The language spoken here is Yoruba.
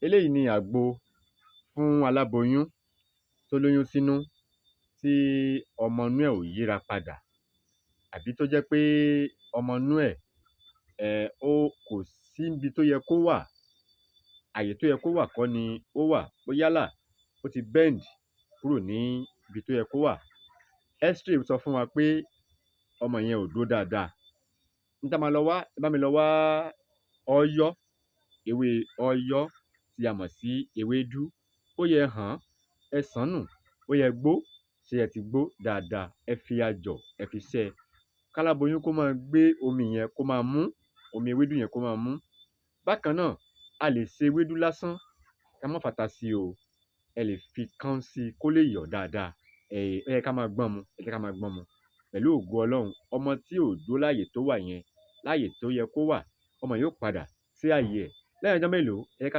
Eléyìí ni àgbo fún aláboyún tó lóyún sínú tí ọmọ inú ẹ̀ ò yíra padà àbí tó jẹ́ pé ọmọ inú ẹ̀ kò sí níbi tó yẹ kó wà, àyè tó yẹ kó wà kọ́ ni ó wà, yálà ó ti bend kúrò ní ibi tó yẹ kó wà. X-ray sọ fún wa pé ọmọ yẹn ò dúró dáadáa. N tá máa lọ wá, ẹ bá mi lọ wá ọyọ́, ewé ọyọ́ tí a mọ̀ sí ewédú. Ó yẹ ẹ hàn án, ẹ sàn án nù, ó yẹ ẹ gbó, ṣé ẹ ti gbó dáadáa, ẹ fi ajọ̀ ẹ fi ṣẹ́ ẹ. Káláboyún kó máa gbé omi yẹn kó máa mú, omi ewédú yẹn kó máa mú. Bákan náà, a lè se ewédú lásán ká má fata sí i o, ẹ lè fi káún sí i kó lè yọ̀ dáadáa. Ó yẹ ká máa gbọ́n mu, ẹ jẹ́ ká máa gbọ́n mu. Pẹ̀lú ògo Ọlọ́run, ọmọ tí ò dúró láàyè tó wà yẹn, láàyè tó yẹ kó wà, ọmọ yẹn ó padà sí ààyè ẹ̀. Lẹ́yìn ọjọ́ mélòó, ẹ jẹ́ ká